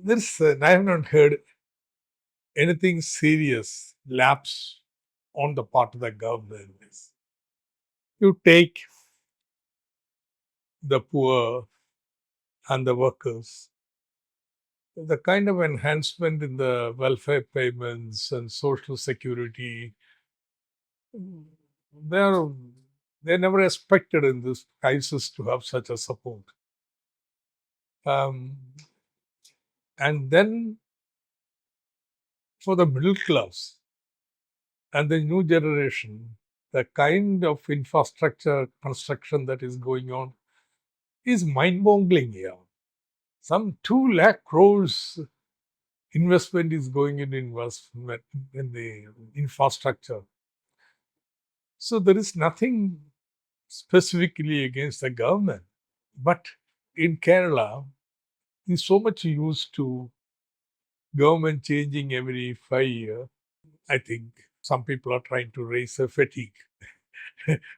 I have not heard anything serious lapse on the part of the government. You take the poor and the workers, the kind of enhancement in the welfare payments and social security, they're they never expected in this crisis to have such a support. Um, and then for the middle class and the new generation, the kind of infrastructure construction that is going on is mind-boggling here. Some 2 lakh crores investment is going in investment in the infrastructure. So there is nothing specifically against the government. But in Kerala, is so much used to government changing every 5 years. I think some people are trying to raise a fatigue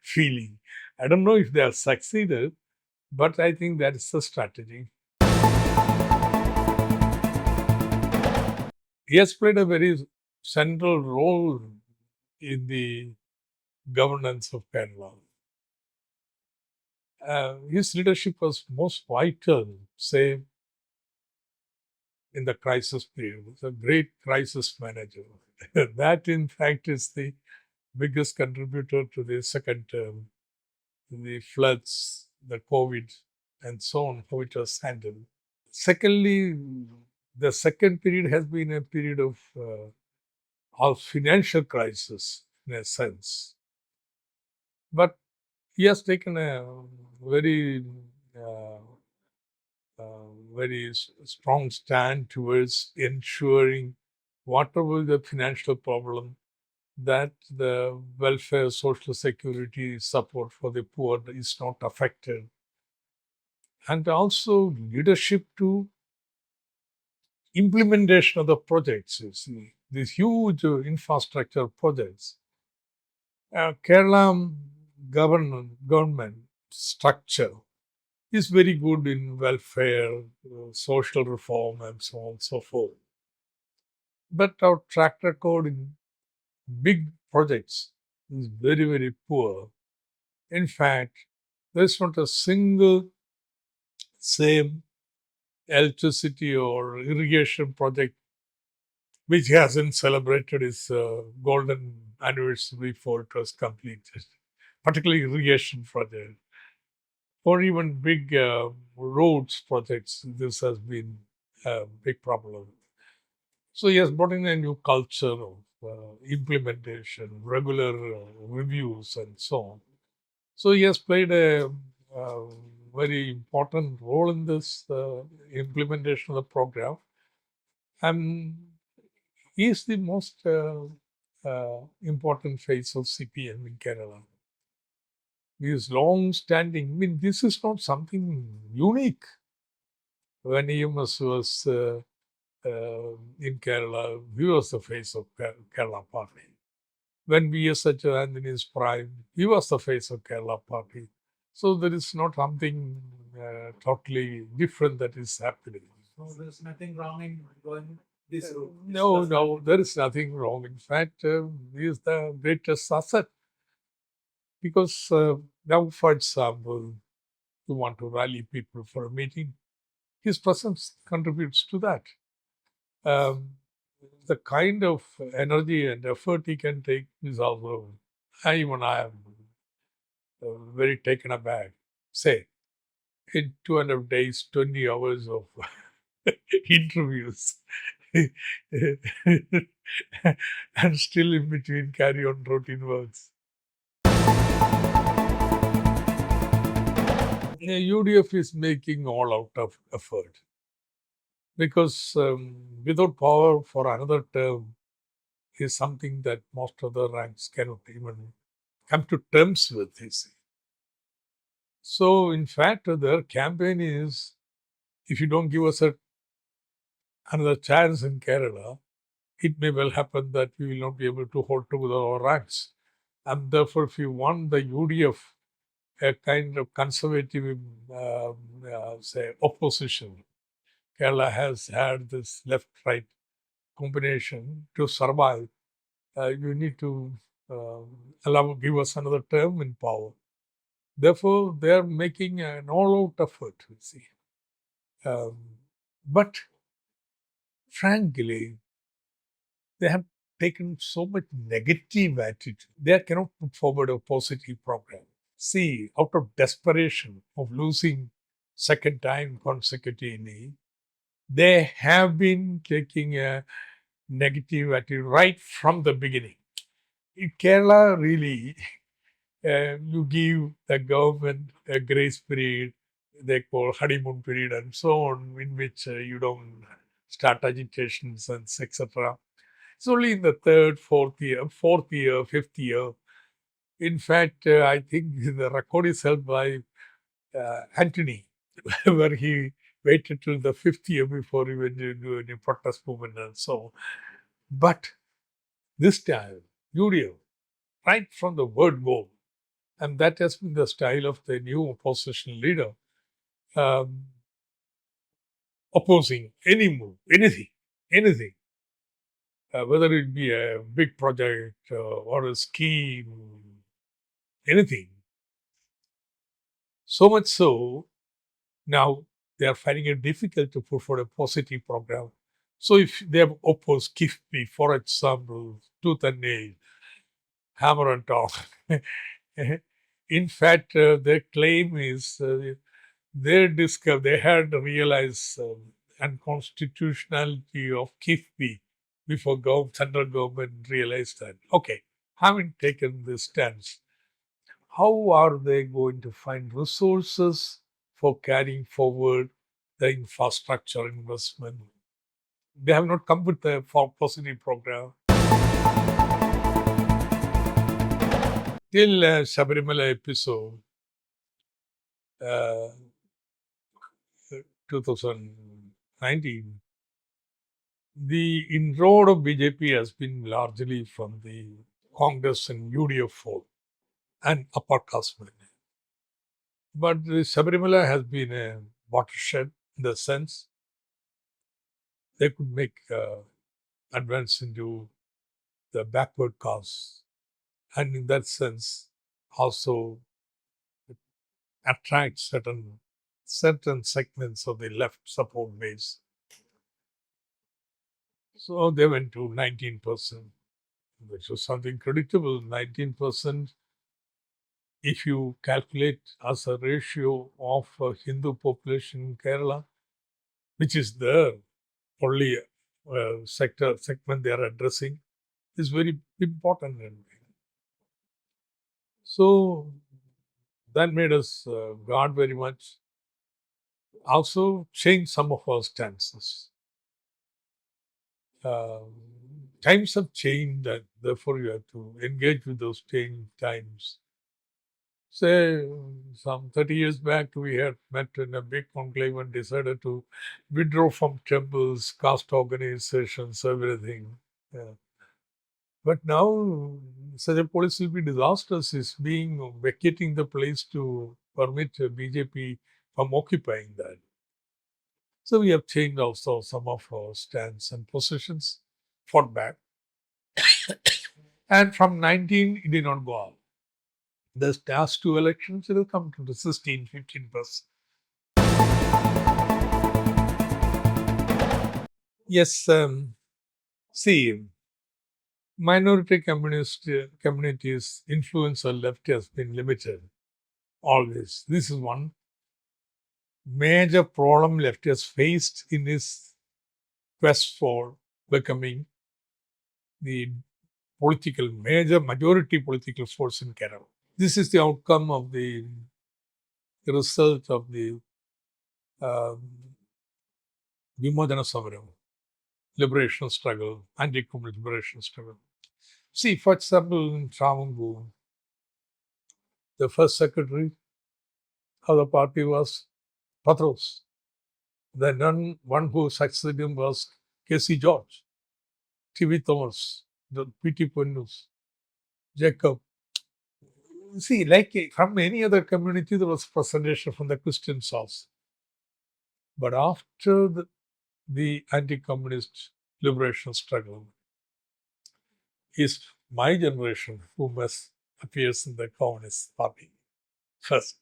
feeling. I don't know if they have succeeded, but I think that is the strategy. He has played a very central role in the governance of Kerala. His leadership was most vital, say, in the crisis period. He was a great crisis manager. That, in fact, is the biggest contributor to the second term, the floods, the COVID, and so on, how it was handled. Secondly, the second period has been a period of financial crisis, in a sense. But he has taken a very very strong stand towards ensuring whatever the financial problem, that the welfare, social security support for the poor is not affected. And also leadership to implementation of the projects, you see, these huge infrastructure projects. Kerala government structure is very good in welfare, social reform, and so on and so forth. But our track record in big projects is very, very poor. In fact, there's not a single same electricity or irrigation project which hasn't celebrated its golden anniversary before it was completed, particularly irrigation project. Or even big roads projects, this has been a big problem. So he has brought in a new culture of implementation, regular reviews, and so on. So he has played a very important role in this implementation of the program. And he is the most important face of CPM in Kerala. He is long-standing. I mean, this is not something unique. When EMS was in Kerala, he was the face of Kerala Party. When V.S. Anthony's prime, he was the face of Kerala Party. So there is not something totally different that is happening. So there's nothing wrong in going this route. No, there is nothing wrong. In fact, he is the greatest asset. Because now, for example, you want to rally people for a meeting, his presence contributes to that. The kind of energy and effort he can take is also, I am very taken aback. Say, in 2.5 days, 20 hours of interviews, and still in between carry on routine works. UDF is making all out of effort because without power for another term is something that most of the ranks cannot even come to terms with, you see. So, in fact, their campaign is, if you don't give us another chance in Kerala, it may well happen that we will not be able to hold together our ranks. And therefore, if you want the UDF, a kind of conservative, say, opposition, Kerala has had this left-right combination to survive. You need to give us another term in power. Therefore, they are making an all-out effort, you see. But frankly, they have taken so much negative attitude. They cannot put forward a positive program. See, out of desperation of losing second time consecutively, they have been taking a negative attitude right from the beginning. In Kerala, really, you give the government a grace period, they call honeymoon period and so on, in which you don't start agitations and etc. It's only in the third, fourth year, fifth year. In fact, I think the record is held by Anthony, where he waited till the fifth year before he went to do any protest movement and so on. But this time, UDF, right from the word go, and that has been the style of the new opposition leader, um, opposing any move, anything, whether it be a big project or a scheme, anything. So much so, now they are finding it difficult to put forward a positive program. So if they have opposed KIFBI, for example, tooth and nail, hammer and tongs, in fact, their claim is they had realized unconstitutionality of KIFBI before central government realized that. Okay, having taken this stance, how are they going to find resources for carrying forward the infrastructure investment? They have not come with a positive program. Till Sabarimala episode, uh, 2019, the inroad of BJP has been largely from the Congress and UDF fold and upper caste movement. But the Sabarimala has been a watershed in the sense they could make advance into the backward caste, and in that sense also attract certain segments of the left support base. So they went to 19%, which was something creditable. 19%, if you calculate as a ratio of Hindu population in Kerala, which is the only segment they are addressing, is very important. So that made us guard very much. Also change some of our stances. Times have changed, and therefore you have to engage with those changing times. Say, some 30 years back, we had met in a big conclave and decided to withdraw from temples, caste organizations, everything. Yeah. But now, such a policy will be disastrous, is being vacating the place to permit BJP from occupying that. So we have changed also some of our stance and positions, fought back. And from 19, it did not go out. The last two elections, it will come to the 16, 15%. Yes, see, minority communities' influence on left has been limited always. This is one major problem left has faced in its quest for becoming the majority political force in Kerala. This is the outcome of the result of the Vimodana Samaram, liberation struggle, anti-communist liberation struggle. See, for example, in Travancore, the first secretary of the party was Patros. The one who succeeded him was K.C. George, T.V. Thomas, P.T. Ponnus, Jacob. See, like from any other community, there was presentation from the Christian source. But after the anti-communist liberation struggle is my generation who must appears in the Communist Party first.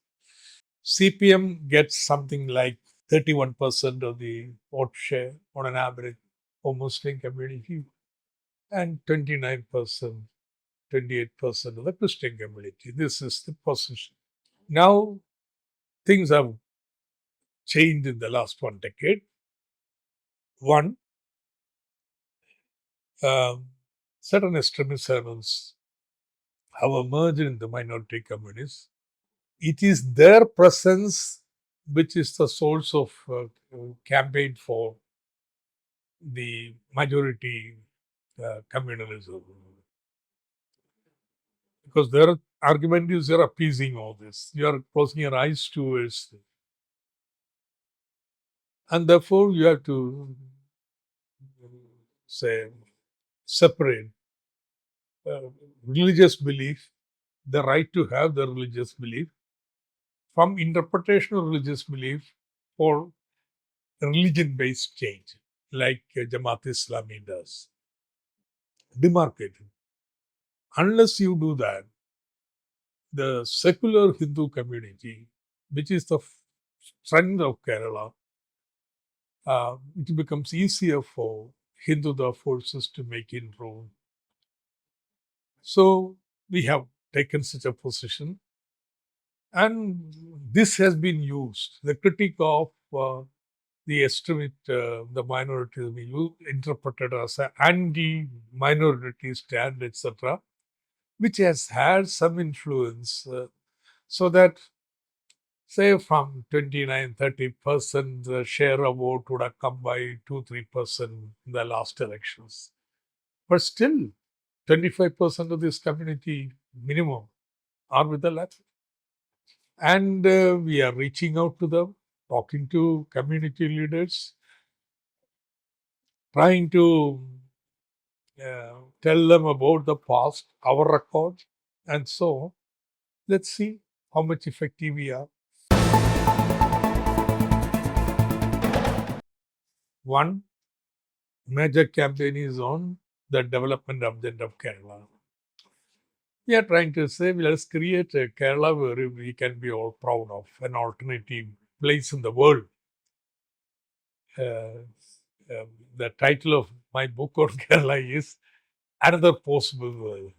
CPM gets something like 31% of the vote share on an average for Muslim community and 29%, 28% of the Christian community. This is the position. Now, things have changed in the last 1 decade. One, certain extremist elements have emerged in the minority communities. It is their presence which is the source of campaign for the majority communalism. Because their argument is you're appeasing all this. You are closing your eyes towards it. And therefore you have to say separate religious belief, the right to have the religious belief, from interpretation of religious belief for religion-based change, like Jamaat Islami does. Demarcated. Unless you do that, the secular Hindu community, which is the strength of Kerala, it becomes easier for Hindu forces to make inroad. So we have taken such a position, and this has been used. The critique of the estimate, the minority will be interpreted as an anti-minority stand, etc., which has had some influence, so that, say, from 29-30%, the share of vote would have come by 2-3% in the last elections. But still, 25% of this community minimum are with the left. And we are reaching out to them, talking to community leaders, trying to tell them about the past, our record, and so let's see how much effective we are. One major campaign is on the development agenda of Kerala. We are trying to say, well, let's create a Kerala where we can be all proud of, an alternative place in the world. The title of my book on Kerala is Another Possible World.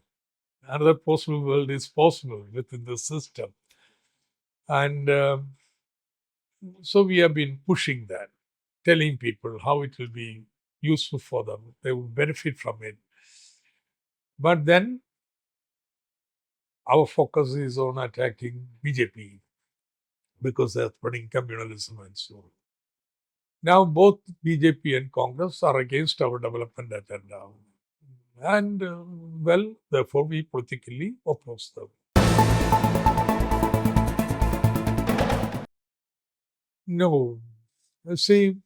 Another possible world is possible within the system. And so we have been pushing that, telling people how it will be useful for them. They will benefit from it. But then our focus is on attacking BJP because they're spreading communalism and so on. Now both BJP and Congress are against our development agenda. And well, therefore we politically oppose them. No. See,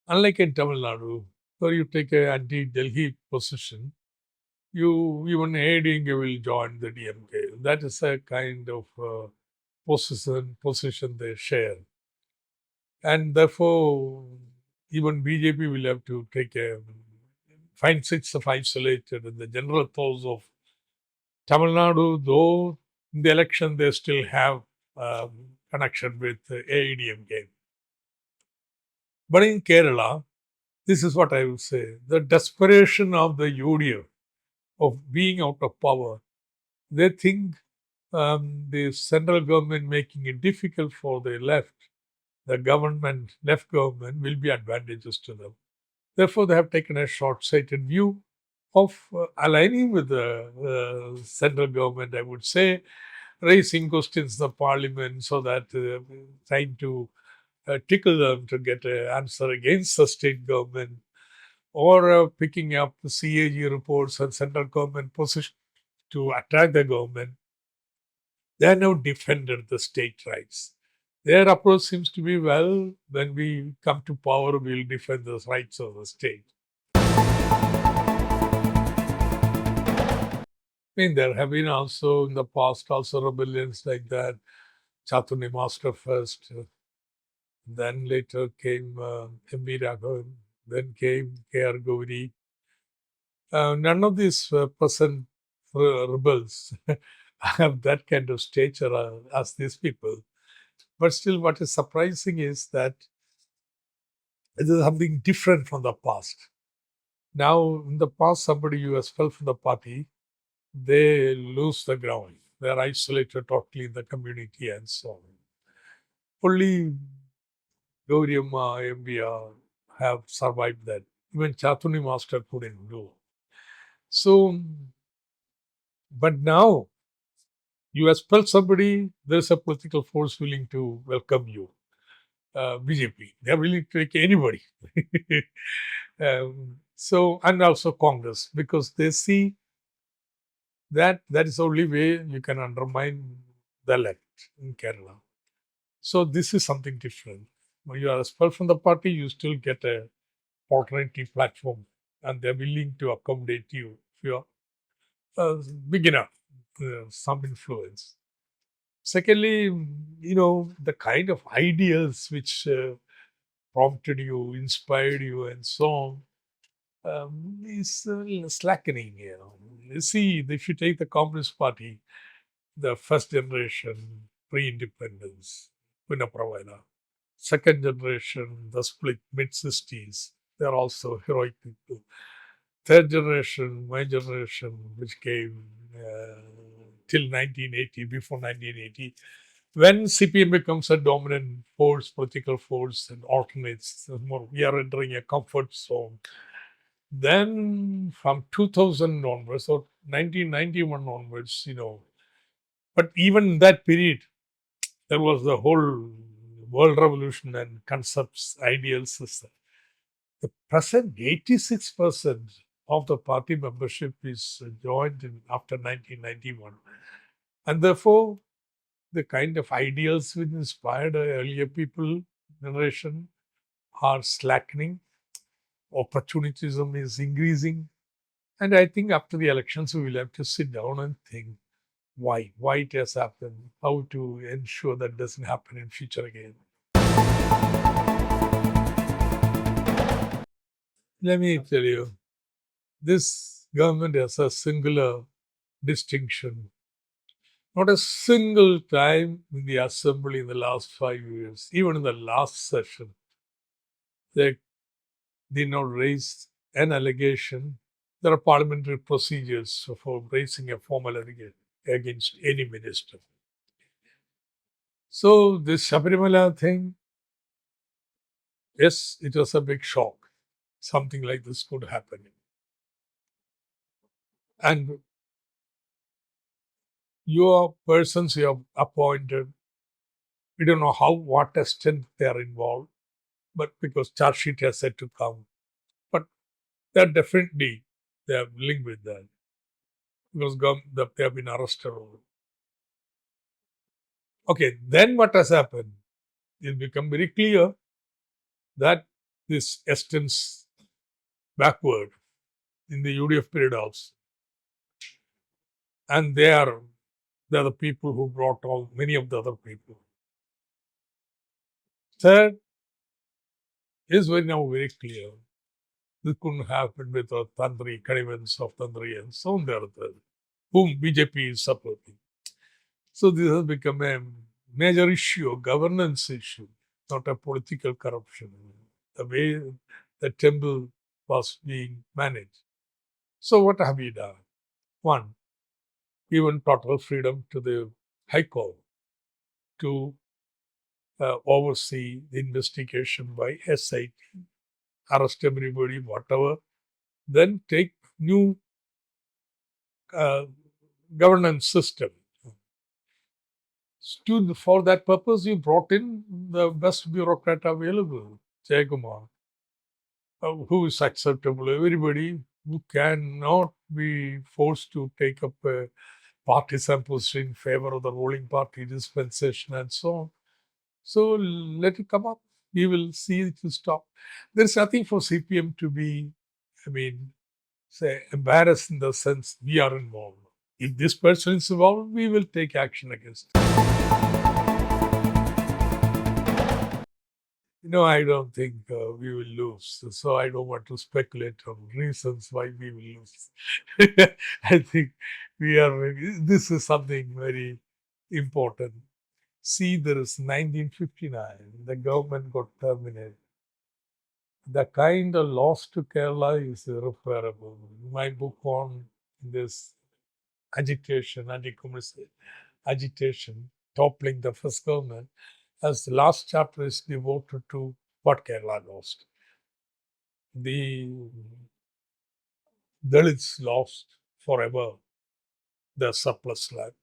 unlike in Tamil Nadu, where you take an anti-Delhi position, you even ADMK will join the DMK. That is a kind of position they share. And therefore, even BJP will have to take find itself isolated in the general cause of Tamil Nadu, though in the election they still have connection with ADMK. But in Kerala, this is what I will say, the desperation of the UDF of being out of power, they think the central government making it difficult for the left, the government, left government will be advantageous to them. Therefore, they have taken a short-sighted view of aligning with the central government, I would say, raising questions in the parliament so that trying to tickle them to get an answer against the state government, or picking up the CAG reports and central government position to attack the government. They are now defended the state rights. Their approach seems to be, well, when we come to power, we will defend the rights of the state. I mean, there have been also in the past also rebellions like that. Chatuni Master first, Then later came M.V. Raghavan. Then came K.R. Gauri. None of these present rebels have that kind of stature as these people. But still, what is surprising is that it is something different from the past. Now, in the past, somebody who has fell from the party, they lose the ground. They are isolated totally in the community and so on. Only Gauriamma, MBR have survived that. Even Chatuni Master couldn't do. So, but now you expel somebody, there's a political force willing to welcome you. BJP, they're willing to take anybody. And also Congress, because they see that that is the only way you can undermine the left in Kerala. So this is something different. When you are expelled from the party, you still get a alternative platform, and they're willing to accommodate you if you are big enough, some influence. Secondly, the kind of ideas which prompted you, inspired you, and so on, is slackening. You see, if you take the Communist Party, the first generation, pre-independence, Punapravana. Second generation, the split, mid-60s, they're also heroic people. Third generation, my generation, which came till 1980, before 1980, when CPM becomes a dominant force, political force, and alternates, more, we are entering a comfort zone. Then from 2000 onwards, or 1991 onwards, but even in that period, there was the whole world revolution and concepts, ideals. The present 86% of the party membership is joined after 1991. And therefore, the kind of ideals which inspired earlier people, generation, are slackening. Opportunism is increasing. And I think after the elections, we will have to sit down and think why it has happened, how to ensure that doesn't happen in future again. Let me tell you, this government has a singular distinction. Not a single time in the assembly in the last 5 years, even in the last session, they did not raise an allegation. There are parliamentary procedures for raising a formal allegation against any minister. So this Sabarimala thing, yes, it was a big shock. Something like this could happen. And your persons you have appointed, we don't know what extent they are involved, but because charge sheet has said to come. But they're definitely, they are linked with that. Because they have been arrested. Okay, then what has happened? It become very clear that this extends backward in the UDF period also. And they are the people who brought many of the other people. Third is now very clear. This couldn't happen with Tandri, connivance of Tandri and so on, whom BJP is supporting. So this has become a major issue, a governance issue, not a political corruption, the way the temple was being managed. So what have we done? One, given total freedom to the High Court to oversee the investigation by SIT, arrest everybody, whatever, then take new governance system. For that purpose, you brought in the best bureaucrat available, Jayakumar, who is acceptable. Everybody who cannot be forced to take up a partisan position in favor of the ruling party, dispensation, and so on. So let it come up. We will see it will stop. There is nothing for CPM to be, say, embarrassed in the sense we are involved. If this person is involved, we will take action against him. I don't think we will lose. So I don't want to speculate on reasons why we will lose. I think this is something very important. See, there is 1959, the government got terminated. The kind of loss to Kerala is irreparable. My book on this agitation, anti-communist agitation, toppling the first government, as the last chapter is devoted to what Kerala lost. The Dalits lost forever the surplus land.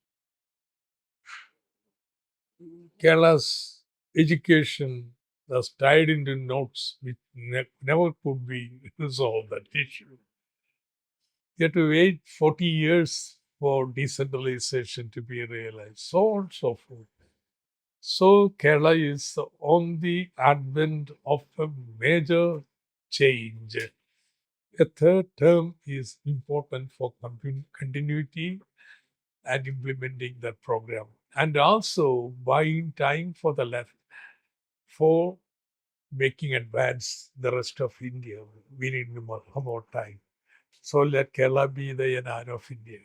Kerala's education was tied into knots which never could be resolved, that issue. You have to wait 40 years for decentralization to be realized, so on and so forth. So Kerala is on the advent of a major change. A third term is important for continuity and implementing that program, and also buying time for the left for making advance the rest of India. We need more time. So let Kerala be the Yanaan of India.